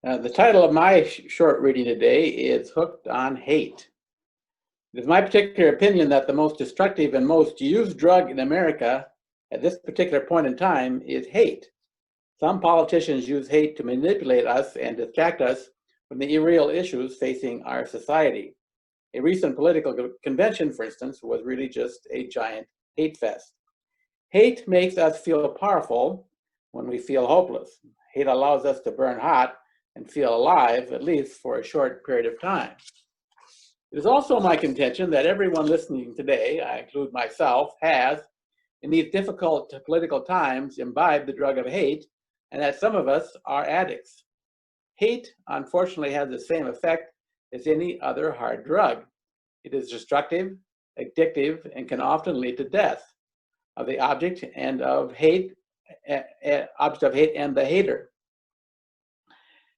The title of my short reading today is Hooked on Hate. It is my particular opinion that the most destructive and most used drug in America at this particular point in time is hate. Some politicians use hate to manipulate us and distract us from the real issues facing our society. A recent political convention, for instance, was really just a giant hate fest. Hate makes us feel powerful when we feel hopeless. Hate allows us to burn hot and feel alive, at least for a short period of time. It is also my contention that everyone listening today, I include myself, has, in these difficult political times, imbibed the drug of hate, and that some of us are addicts. Hate, unfortunately, has the same effect as any other hard drug. It is destructive, addictive, and can often lead to death of the object of hate and the hater.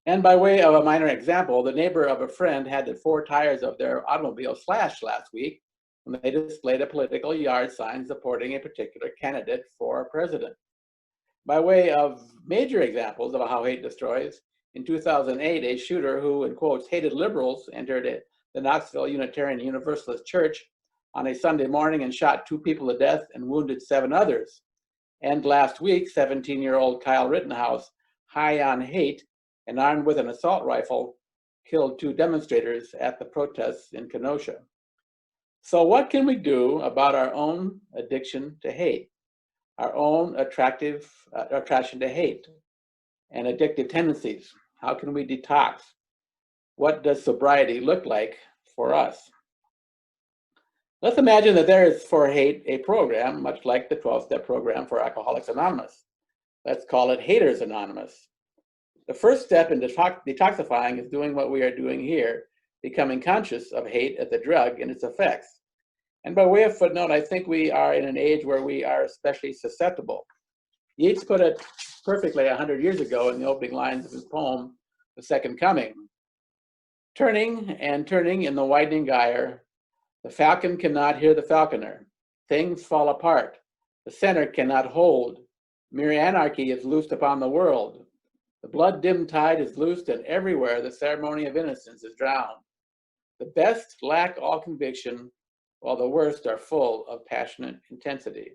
And by way of a minor example, the neighbor of a friend had the 4 tires of their automobile slashed last week when they displayed a political yard sign supporting a particular candidate for president. By way of major examples of how hate destroys, in 2008, a shooter who, in quotes, hated liberals entered the Knoxville Unitarian Universalist Church on a Sunday morning and shot 2 people to death and wounded 7 others. And last week, 17-year-old Kyle Rittenhouse, high on hate and armed with an assault rifle, killed 2 demonstrators at the protests in Kenosha. So what can we do about our own addiction to hate, our own attraction to hate and addictive tendencies? How can we detox? What does sobriety look like for us? Let's imagine that there is for hate a program, much like the 12-step program for Alcoholics Anonymous. Let's call it Haters Anonymous. The first step in detoxifying is doing what we are doing here, becoming conscious of hate as a drug and its effects. And by way of footnote, I think we are in an age where we are especially susceptible. Yeats put it perfectly 100 years ago in the opening lines of his poem, The Second Coming. Turning and turning in the widening gyre, the falcon cannot hear the falconer. Things fall apart. The center cannot hold. Mere anarchy is loosed upon the world. The blood-dimmed tide is loosed, and everywhere the ceremony of innocence is drowned. The best lack all conviction, while the worst are full of passionate intensity.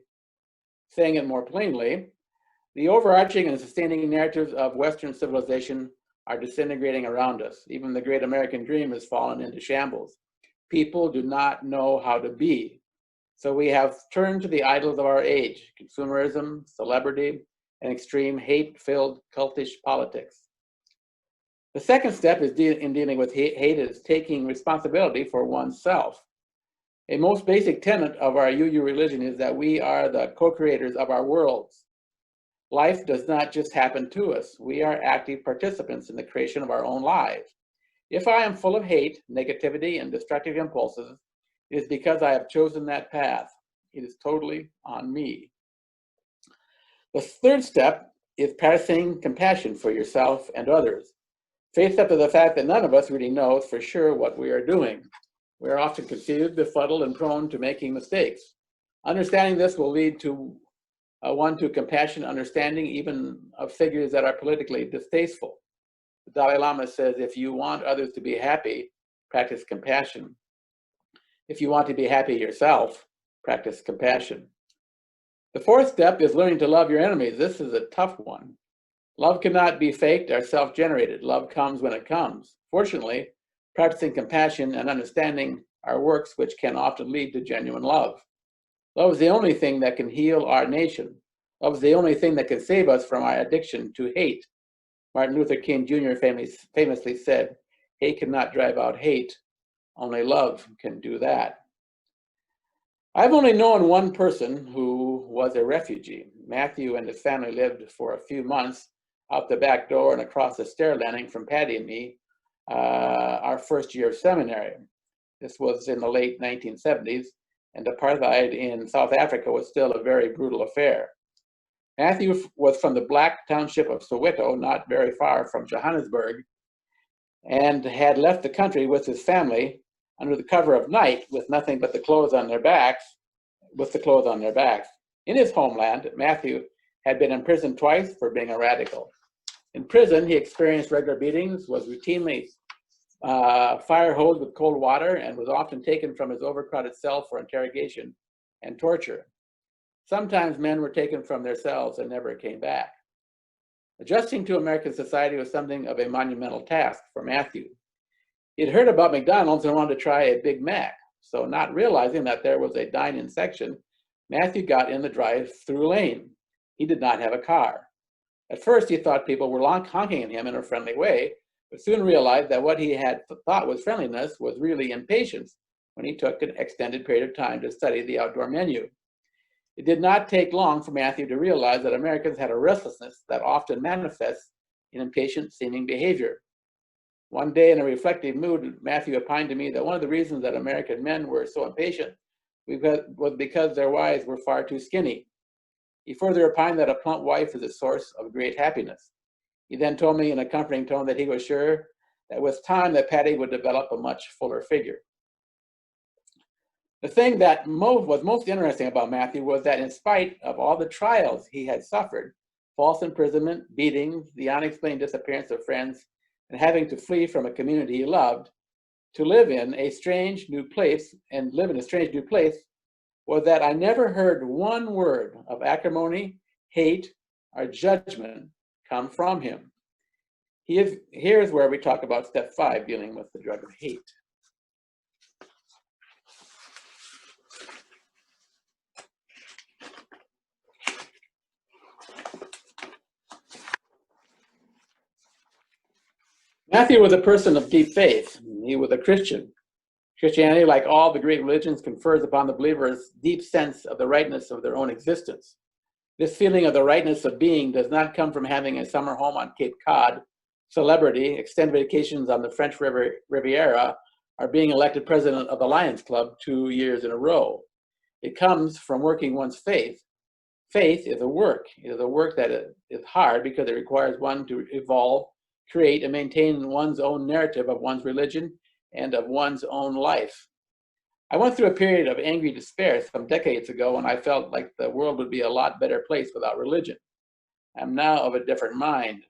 Saying it more plainly, the overarching and sustaining narratives of Western civilization are disintegrating around us. Even the great American dream has fallen into shambles. People do not know how to be. So we have turned to the idols of our age: consumerism, celebrity, and extreme hate-filled cultish politics. The second step is in dealing with hate is taking responsibility for oneself. A most basic tenet of our UU religion is that we are the co-creators of our worlds. Life does not just happen to us. We are active participants in the creation of our own lives. If I am full of hate, negativity, and destructive impulses, it is because I have chosen that path. It is totally on me. The third step is practicing compassion for yourself and others. Face up to the fact that none of us really knows for sure what we are doing. We are often confused, befuddled, and prone to making mistakes. Understanding this will lead to to compassion, understanding even of figures that are politically distasteful. The Dalai Lama says, if you want others to be happy, practice compassion. If you want to be happy yourself, practice compassion. The fourth step is learning to love your enemies. This is a tough one. Love cannot be faked or self-generated. Love comes when it comes. Fortunately, practicing compassion and understanding are works which can often lead to genuine love. Love is the only thing that can heal our nation. Love is the only thing that can save us from our addiction to hate. Martin Luther King Jr. famously said, "Hate cannot drive out hate. Only love can do that." I've only known one person who was a refugee. Matthew and his family lived for a few months out the back door and across the stair landing from Patty and me, our first year of seminary. This was in the late 1970s, and apartheid in South Africa was still a very brutal affair. Matthew was from the black township of Soweto, not very far from Johannesburg, and had left the country with his family under the cover of night with nothing but the clothes on their backs, In his homeland, Matthew had been imprisoned twice for being a radical. In prison, he experienced regular beatings, was routinely fire hosed with cold water, and was often taken from his overcrowded cell for interrogation and torture. Sometimes men were taken from their cells and never came back. Adjusting to American society was something of a monumental task for Matthew. He'd heard about McDonald's and wanted to try a Big Mac, so not realizing that there was a dine-in section, Matthew got in the drive-through lane. He did not have a car. At first, he thought people were honking at him in a friendly way, but soon realized that what he had thought was friendliness was really impatience when he took an extended period of time to study the outdoor menu. It did not take long for Matthew to realize that Americans had a restlessness that often manifests in impatient-seeming behavior. One day, in a reflective mood, Matthew opined to me that one of the reasons that American men were so impatient was because their wives were far too skinny. He further opined that a plump wife is a source of great happiness. He then told me in a comforting tone that he was sure that with time that Patty would develop a much fuller figure. The thing that was most interesting about Matthew was that in spite of all the trials he had suffered, false imprisonment, beatings, the unexplained disappearance of friends, and having to flee from a community he loved, to live in a strange new place was that I never heard one word of acrimony, hate, or judgment come from him. Here's where we talk about step 5, dealing with the drug of hate. Matthew was a person of deep faith. He was a Christian. Christianity, like all the great religions, confers upon the believers deep sense of the rightness of their own existence. This feeling of the rightness of being does not come from having a summer home on Cape Cod, celebrity, extended vacations on the French Riviera, or being elected president of the Lions Club 2 years in a row. It comes from working one's faith. Faith is a work. It is a work that is hard because it requires one to evolve, create, and maintain one's own narrative of one's religion and of one's own life. I went through a period of angry despair some decades ago when I felt like the world would be a lot better place without religion. I'm now of a different mind.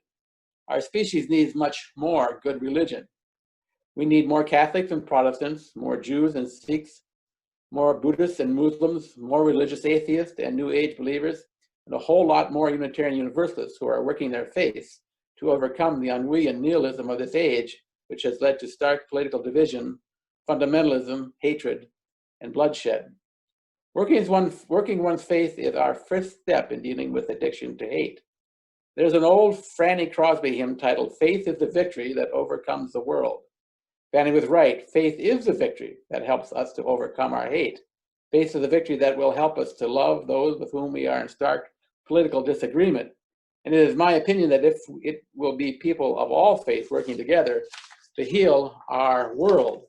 Our species needs much more good religion. We need more Catholics and Protestants, more Jews and Sikhs, more Buddhists and Muslims, more religious atheists and New Age believers, and a whole lot more Unitarian Universalists who are working their faiths to overcome the ennui and nihilism of this age, which has led to stark political division, fundamentalism, hatred, and bloodshed. Working one's faith is our first step in dealing with addiction to hate. There's an old Franny Crosby hymn titled, "Faith is the victory that overcomes the world." Fanny was right. Faith is the victory that helps us to overcome our hate. Faith is the victory that will help us to love those with whom we are in stark political disagreement. And it is my opinion that if it will be people of all faiths working together to heal our world.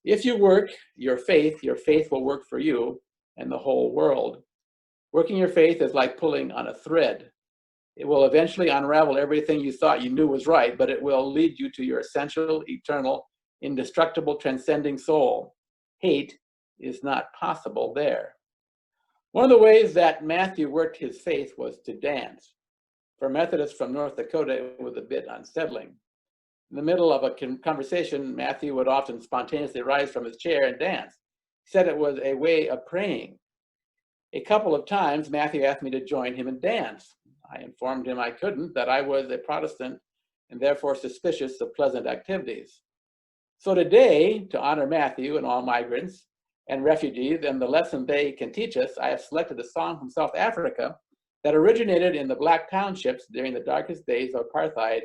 If you work your faith will work for you and the whole world. Working your faith is like pulling on a thread. It will eventually unravel everything you thought you knew was right, but it will lead you to your essential, eternal, indestructible, transcending soul. Hate is not possible there. One of the ways that Matthew worked his faith was to dance. For Methodists from North Dakota, it was a bit unsettling. In the middle of a conversation, Matthew would often spontaneously rise from his chair and dance. He said it was a way of praying. A couple of times, Matthew asked me to join him and dance. I informed him I couldn't, that I was a Protestant and therefore suspicious of pleasant activities. So today, to honor Matthew and all migrants and refugees and the lesson they can teach us, I have selected a song from South Africa that originated in the Black townships during the darkest days of apartheid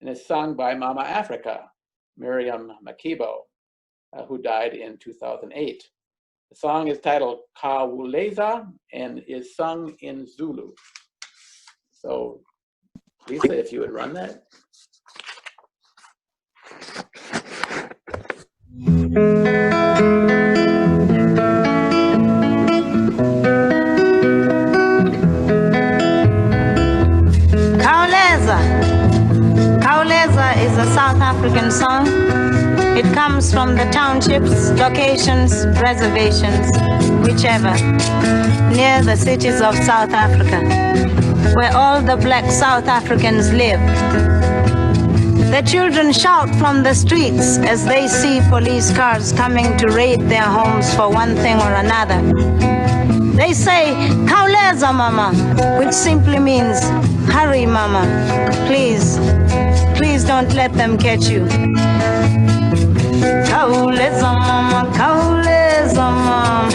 and is sung by Mama Africa, Miriam Makeba, who died in 2008. The song is titled Khawuleza and is sung in Zulu. So, Lisa, if you would run that. Khawuleza is a South African song. It comes from the townships, locations, reservations, whichever, near the cities of South Africa. where all the black South Africans live. The children shout from the streets as they see police cars coming to raid their homes for one thing or another. They say, Khawuleza, mama, which simply means, hurry, mama, please, please don't let them catch you. Khawuleza, mama, Khawuleza, mama,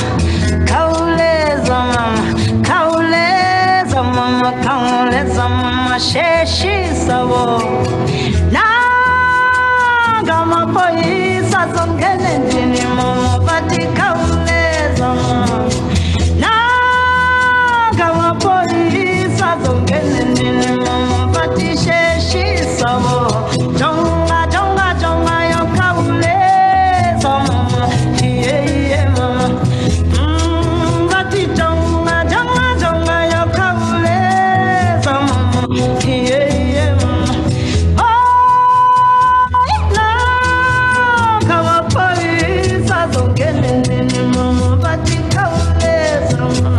Khawuleza, mama, Khawuleza, mama, Khawuleza, mama, sheshi sabo. Naga mapolisa zongene ndini mama, pati Khawuleza, mama. Naga mapolisa zongene ndini mama, pati sheshi sabo. Jonga, jonga, jonga yo Khawuleza, mama, yeah, yeah, mama. Pati jonga, jonga, jonga yo Khawuleza, mama, yeah, yeah, mama. Oh, naga mapolisa zongene ndini mama, pati Khawuleza, mama.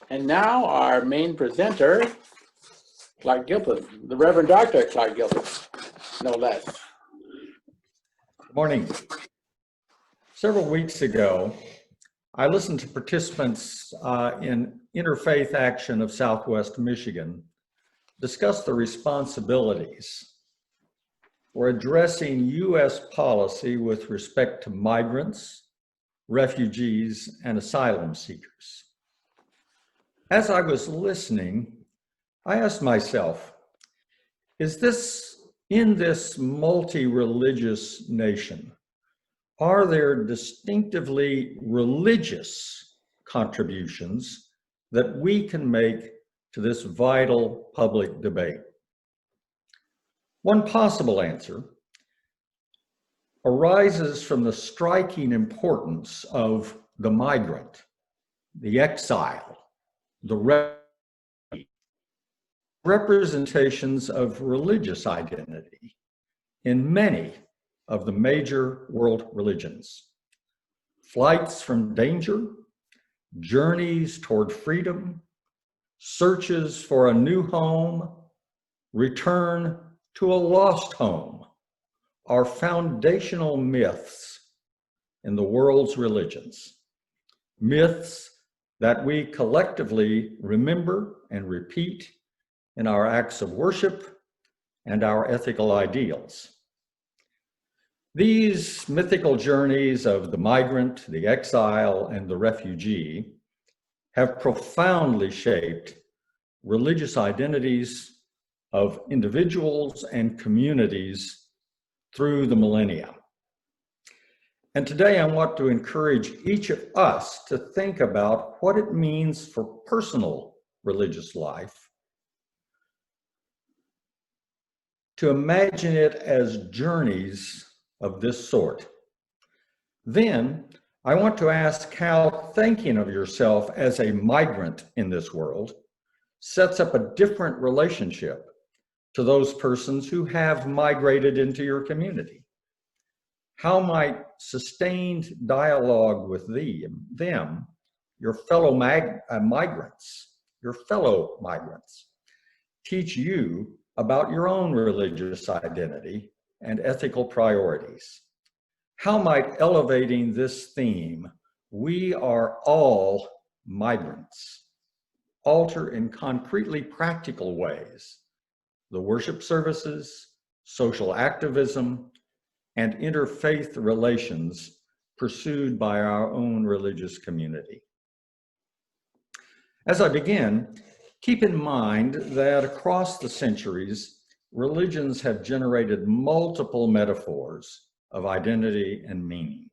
And now our main presenter, Clark Gilpin, the Reverend Dr. Clark Gilpin, no less. Good morning. Several weeks ago, I listened to participants in Interfaith Action of Southwest Michigan discuss the responsibilities for addressing U.S. policy with respect to migrants, refugees, and asylum seekers. As I was listening, I asked myself, in this multi-religious nation, are there distinctively religious contributions that we can make to this vital public debate? One possible answer arises from the striking importance of the migrant, the exile, the representations of religious identity in many of the major world religions. Flights from danger, journeys toward freedom, searches for a new home, return to a lost home are foundational myths in the world's religions. Myths that we collectively remember and repeat in our acts of worship and our ethical ideals. These mythical journeys of the migrant, the exile, and the refugee have profoundly shaped religious identities of individuals and communities through the millennia. And today I want to encourage each of us to think about what it means for personal religious life, to imagine it as journeys of this sort. Then I want to ask how thinking of yourself as a migrant in this world sets up a different relationship to those persons who have migrated into your community. How might sustained dialogue with them, your fellow migrants, teach you about your own religious identity and ethical priorities? How might elevating this theme, we are all migrants, alter in concretely practical ways the worship services, social activism, and interfaith relations pursued by our own religious community. As I begin, keep in mind that across the centuries, religions have generated multiple metaphors of identity and meaning.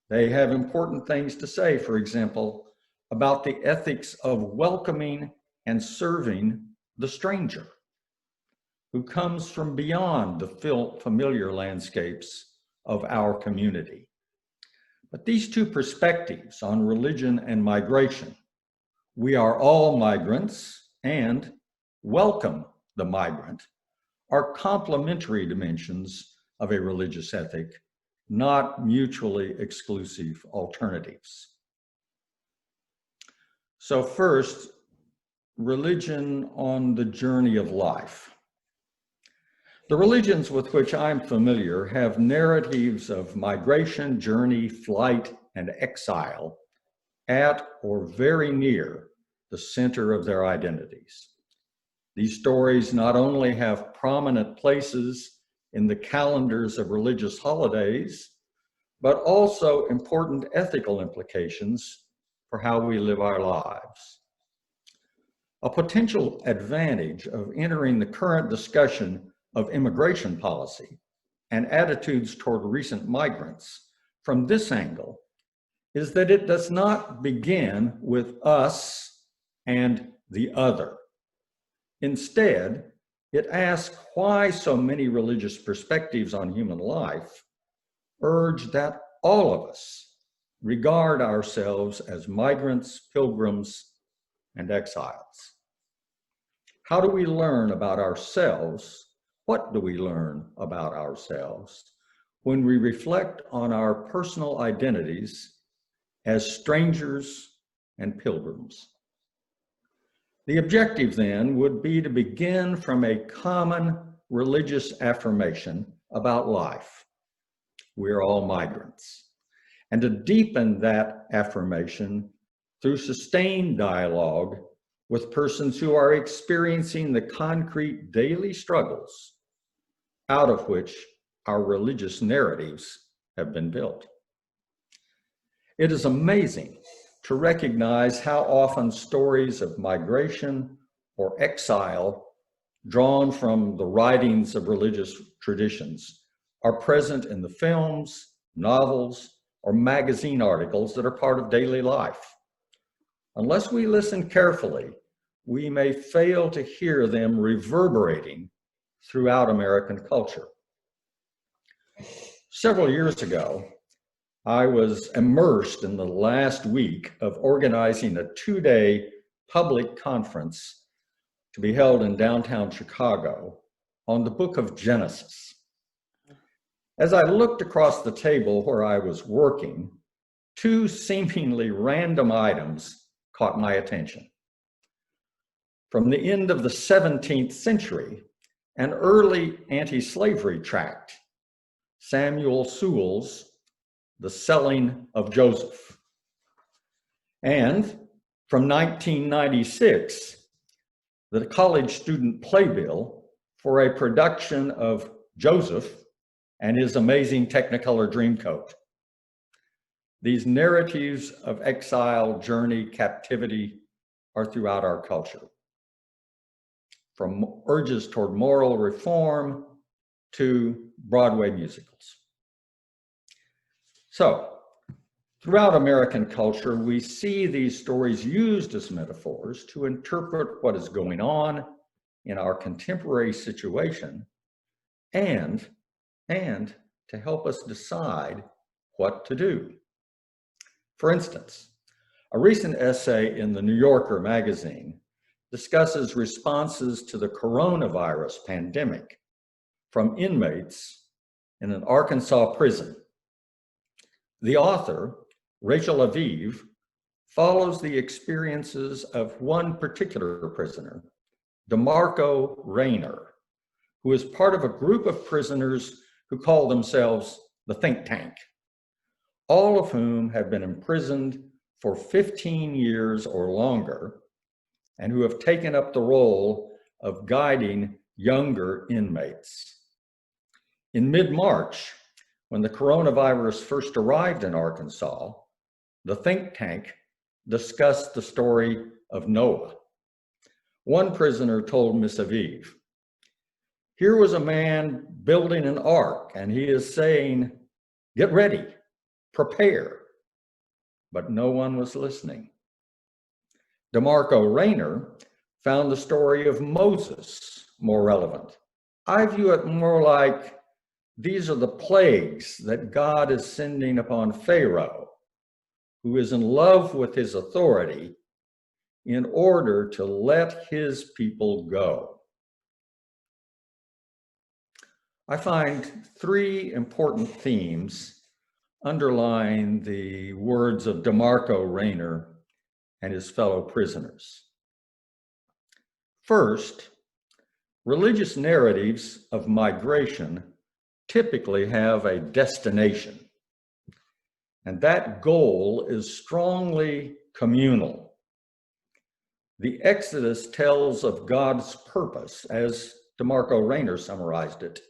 They have important things to say, for example, about the ethics of welcoming and serving the stranger who comes from beyond the familiar landscapes of our community. But these two perspectives on religion and migration, we are all migrants and welcome the migrant, are complementary dimensions of a religious ethic, not mutually exclusive alternatives. So first, religion on the journey of life. The religions with which I'm familiar have narratives of migration, journey, flight, and exile at or very near the center of their identities. These stories not only have prominent places in the calendars of religious holidays, but also important ethical implications for how we live our lives. A potential advantage of entering the current discussion of immigration policy and attitudes toward recent migrants from this angle is that it does not begin with us and the other. Instead, it asks why so many religious perspectives on human life urge that all of us regard ourselves as migrants, pilgrims, and exiles. How do we learn about ourselves? What do we learn about ourselves when we reflect on our personal identities as strangers and pilgrims? The objective then would be to begin from a common religious affirmation about life. We're all migrants. And to deepen that affirmation through sustained dialogue with persons who are experiencing the concrete daily struggles out of which our religious narratives have been built. It is amazing to recognize how often stories of migration or exile drawn from the writings of religious traditions are present in the films, novels, or magazine articles that are part of daily life. Unless we listen carefully, we may fail to hear them reverberating throughout American culture. Several years ago, I was immersed in the last week of organizing a 2-day public conference to be held in downtown Chicago on the book of Genesis. As I looked across the table where I was working, two seemingly random items caught my attention. From the end of the 17th century, an early anti-slavery tract, Samuel Sewall's The Selling of Joseph. And from 1996, the college student playbill for a production of Joseph and His Amazing Technicolor Dreamcoat. These narratives of exile, journey, captivity are throughout our culture. From urges toward moral reform to Broadway musicals. So, throughout American culture, we see these stories used as metaphors to interpret what is going on in our contemporary situation and to help us decide what to do. For instance, a recent essay in the New Yorker magazine discusses responses to the coronavirus pandemic from inmates in an Arkansas prison. The author, Rachel Aviv, follows the experiences of one particular prisoner, DeMarco Rayner, who is part of a group of prisoners who call themselves the Think Tank, all of whom have been imprisoned for 15 years or longer and who have taken up the role of guiding younger inmates In mid-March, when the coronavirus first arrived in Arkansas, the think tank discussed the story of Noah. One prisoner told Miss Aviv, "Here was a man building an ark, and he is saying, 'Get ready, prepare.'" But no one was listening. DeMarco Rayner found the story of Moses more relevant. I view it more like these are the plagues that God is sending upon Pharaoh, who is in love with his authority, in order to let his people go. I find three important themes underlying the words of DeMarco Rayner and his fellow prisoners. First, religious narratives of migration typically have a destination, and that goal is strongly communal. The Exodus tells of God's purpose, as DeMarco Rayner summarized it,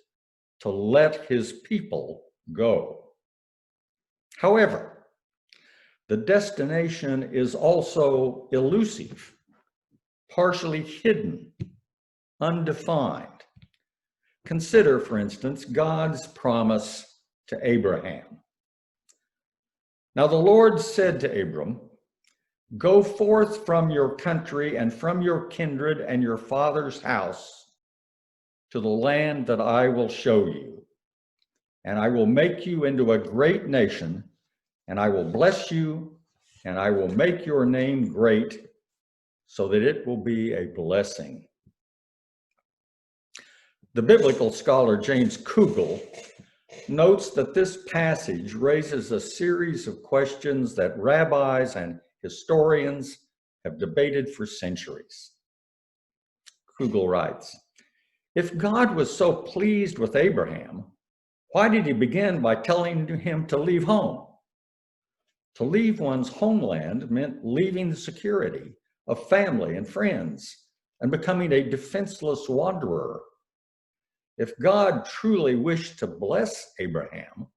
to let his people go. However, the destination is also elusive, partially hidden, undefined. Consider, for instance, God's promise to Abraham. Now the Lord said to Abram, "Go forth from your country and from your kindred and your father's house to the land that I will show you. And I will make you into a great nation, and I will bless you, and I will make your name great, so that it will be a blessing." The biblical scholar James Kugel notes that this passage raises a series of questions that rabbis and historians have debated for centuries. Kugel writes, "If God was so pleased with Abraham, why did he begin by telling him to leave home? To leave one's homeland meant leaving the security of family and friends and becoming a defenseless wanderer. If God truly wished to bless Abraham,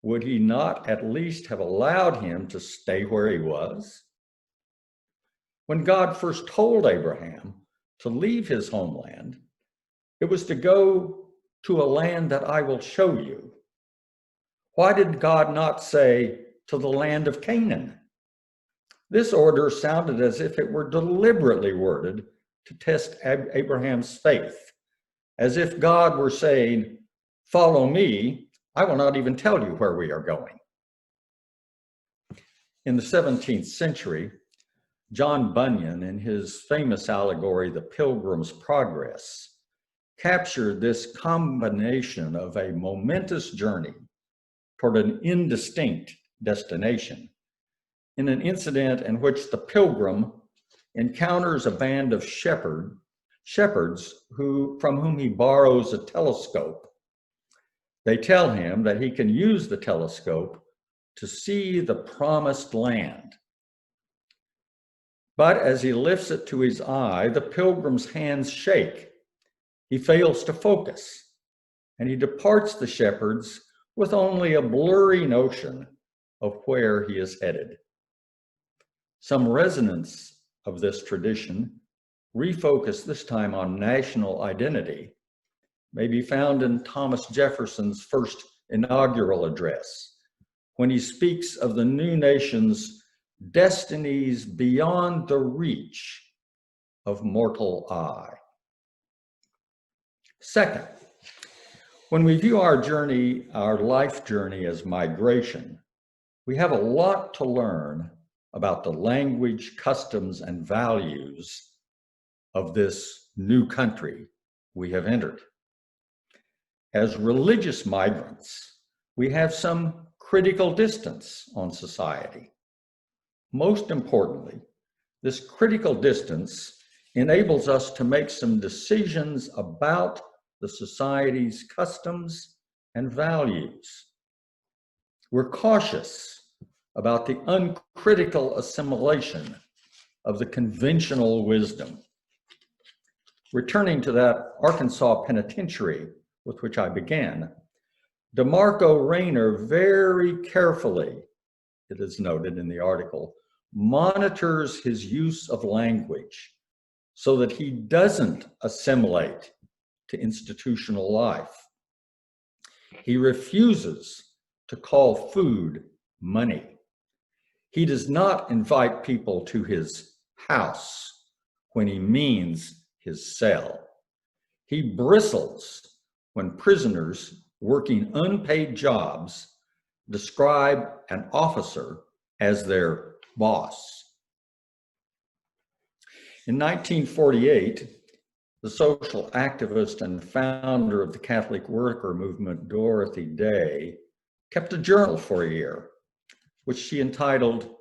would he not at least have allowed him to stay where he was? When God first told Abraham to leave his homeland, it was to go to a land that I will show you. Why did God not say to the land of Canaan? This order sounded as if it were deliberately worded to test Abraham's faith, as if God were saying, "Follow me, I will not even tell you where we are going." In the 17th century, John Bunyan, in his famous allegory, The Pilgrim's Progress, captured this combination of a momentous journey toward an indistinct destination in an incident in which the pilgrim encounters a band of shepherds from whom he borrows a telescope. They tell him that he can use the telescope to see the promised land. But as he lifts it to his eye, the pilgrim's hands shake. He fails to focus, and he departs the shepherds with only a blurry notion of where he is headed. Some resonance of this tradition, refocused this time on national identity, may be found in Thomas Jefferson's first inaugural address, when he speaks of the new nation's destinies beyond the reach of mortal eye. Second, when we view our journey, our life journey, as migration, we have a lot to learn about the language, customs, and values of this new country we have entered. As religious migrants, we have some critical distance on society. Most importantly, this critical distance enables us to make some decisions about the society's customs and values. We're cautious about the uncritical assimilation of the conventional wisdom. Returning to that Arkansas penitentiary with which I began, DeMarco Rayner very carefully, it is noted in the article, monitors his use of language so that he doesn't assimilate to institutional life. He refuses to call food money. He does not invite people to his house when he means his cell. He bristles when prisoners working unpaid jobs describe an officer as their boss. In 1948, the social activist and founder of the Catholic worker movement, Dorothy Day, kept a journal for a year, which she entitled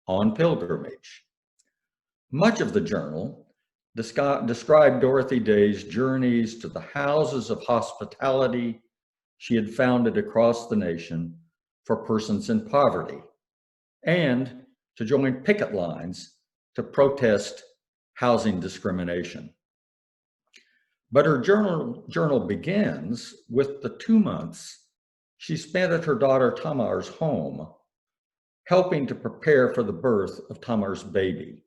On Pilgrimage. Much of the journal described Dorothy Day's journeys to the houses of hospitality she had founded across the nation for persons in poverty, and to join picket lines to protest housing discrimination. But her journal begins with the 2 months she spent at her daughter Tamar's home, helping to prepare for the birth of Tamar's baby.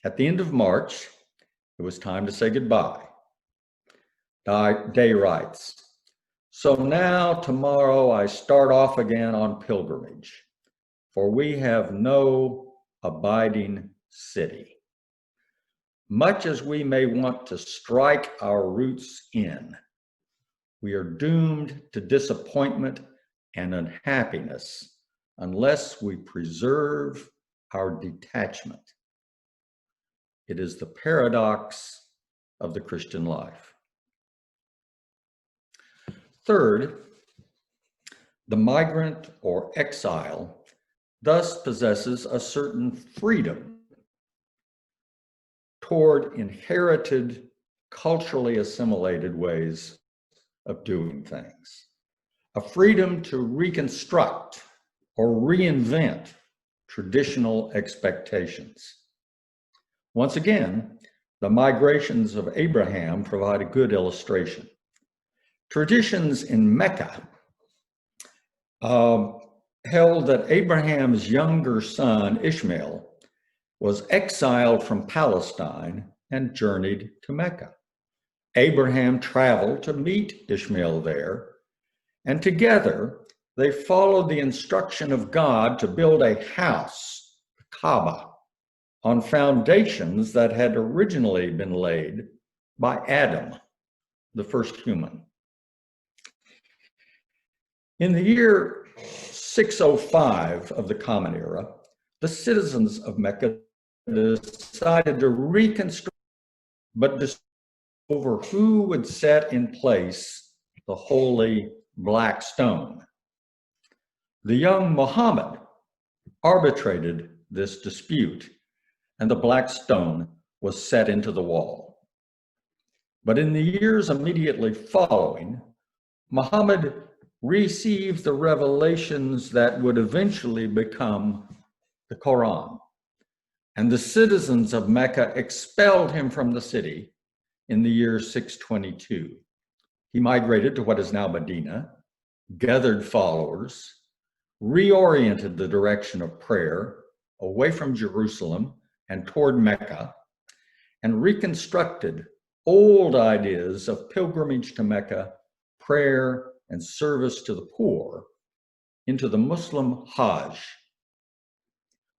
At the end of March, it was time to say goodbye. Day writes, "So now tomorrow I start off again on pilgrimage, for we have no abiding city. Much as we may want to strike our roots in, we are doomed to disappointment and unhappiness unless we preserve our detachment. It is the paradox of the Christian life." Third, the migrant or exile thus possesses a certain freedom toward inherited, culturally assimilated ways of doing things, a freedom to reconstruct or reinvent traditional expectations. Once again, the migrations of Abraham provide a good illustration. Traditions in Mecca held that Abraham's younger son, Ishmael, was exiled from Palestine and journeyed to Mecca. Abraham traveled to meet Ishmael there, and together they followed the instruction of God to build a house, Makeba, on foundations that had originally been laid by Adam, the first human. In the year 605 of the Common Era, the citizens of Mecca decided to reconstruct, but over who would set in place the holy black stone. The young Muhammad arbitrated this dispute, and the black stone was set into the wall. But in the years immediately following, Muhammad received the revelations that would eventually become the Quran. And the citizens of Mecca expelled him from the city in the year 622. He migrated to what is now Medina, gathered followers, reoriented the direction of prayer away from Jerusalem and toward Mecca, and reconstructed old ideas of pilgrimage to Mecca, prayer, and service to the poor into the Muslim Hajj.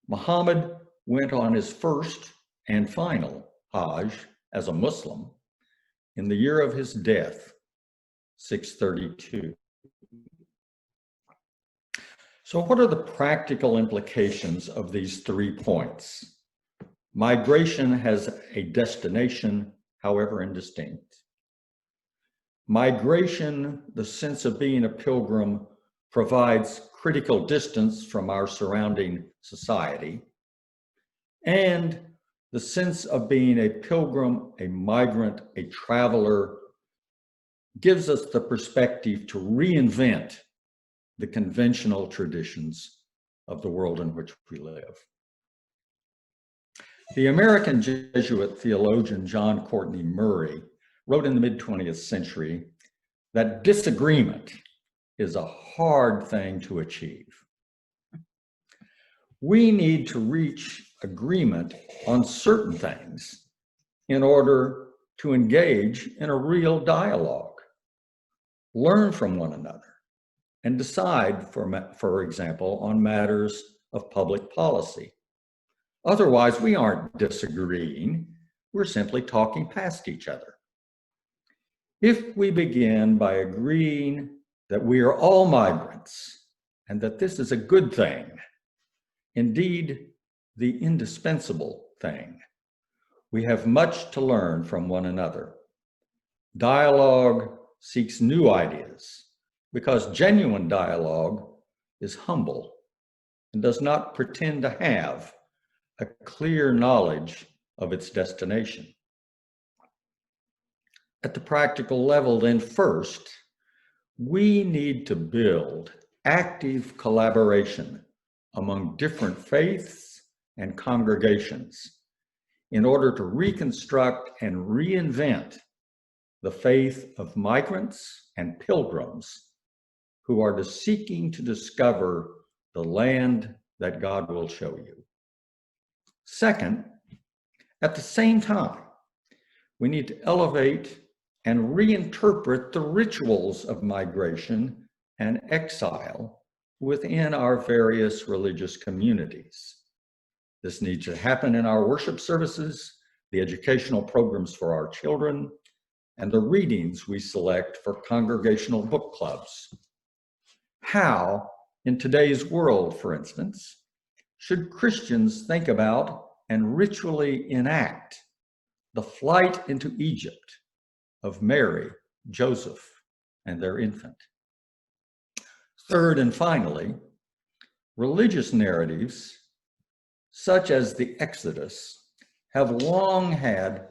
Muhammad went on his first and final Hajj as a Muslim in the year of his death, 632. So what are the practical implications of these 3 points? Migration has a destination, however indistinct. Migration, the sense of being a pilgrim, provides critical distance from our surrounding society. And the sense of being a pilgrim, a migrant, a traveler, gives us the perspective to reinvent the conventional traditions of the world in which we live. The American Jesuit theologian John Courtney Murray wrote in the mid-20th century that disagreement is a hard thing to achieve. We need to reach agreement on certain things in order to engage in a real dialogue, learn from one another, and decide, for example, on matters of public policy. Otherwise, we aren't disagreeing, we're simply talking past each other. If we begin by agreeing that we are all migrants and that this is a good thing, indeed, the indispensable thing, we have much to learn from one another. Dialogue seeks new ideas because genuine dialogue is humble and does not pretend to have a clear knowledge of its destination. At the practical level, then, first, we need to build active collaboration among different faiths and congregations in order to reconstruct and reinvent the faith of migrants and pilgrims who are seeking to discover the land that God will show you. Second, at the same time, we need to elevate and reinterpret the rituals of migration and exile within our various religious communities. This needs to happen in our worship services, the educational programs for our children, and the readings we select for congregational book clubs. How, in today's world, for instance, should Christians think about and ritually enact the flight into Egypt of Mary, Joseph, and their infant? Third and finally, religious narratives such as the Exodus have long had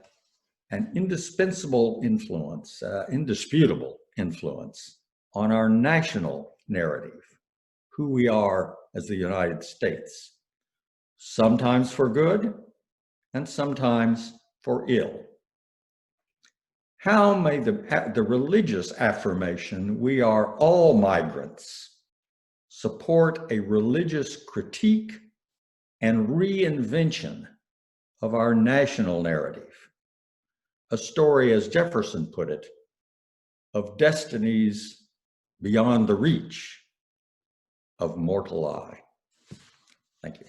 an indisputable influence on our national narrative, who we are as the United States, sometimes for good and sometimes for ill. How may the religious affirmation, "we are all migrants," support a religious critique and reinvention of our national narrative? A story, as Jefferson put it, of destinies beyond the reach of mortal eye. Thank you.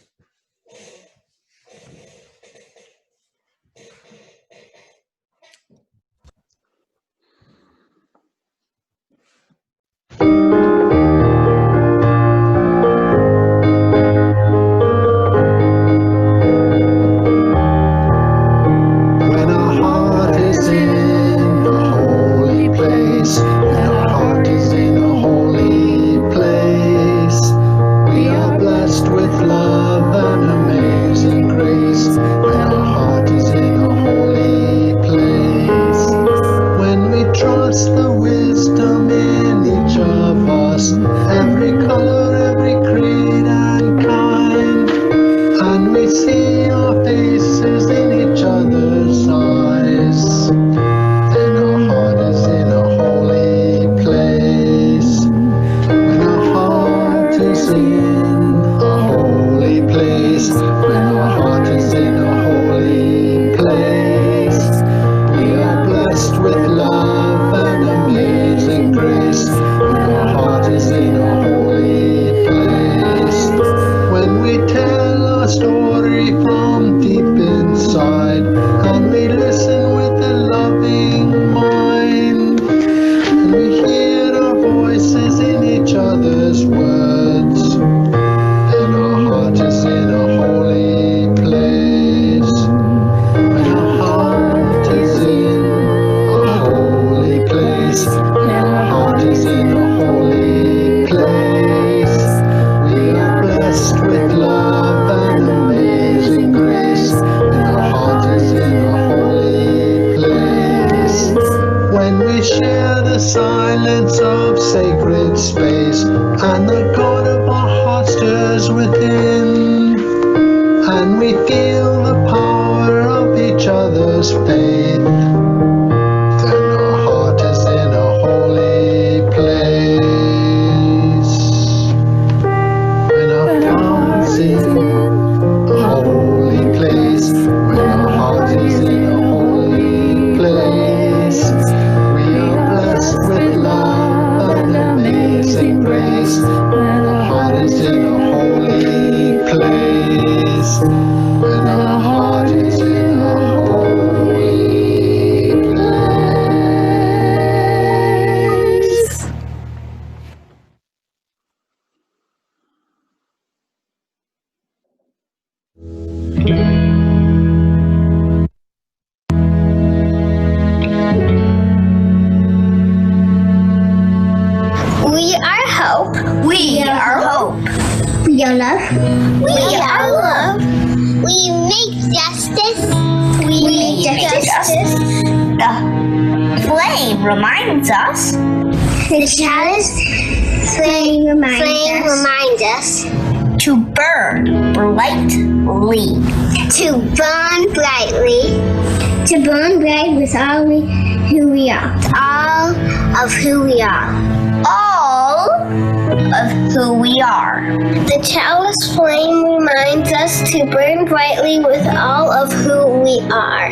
Faith, then our heart is in a holy place, when our heart is in a holy place, when our heart is in a holy place. We are hope. We are hope. We are love. We are love. We make justice. We make justice. The flame reminds us. The chalice flame reminds us To burn brightly. to burn brightly. To burn bright with all who we are. All of who we are. All of who we are. The chalice flame reminds us to burn brightly with all of who we are.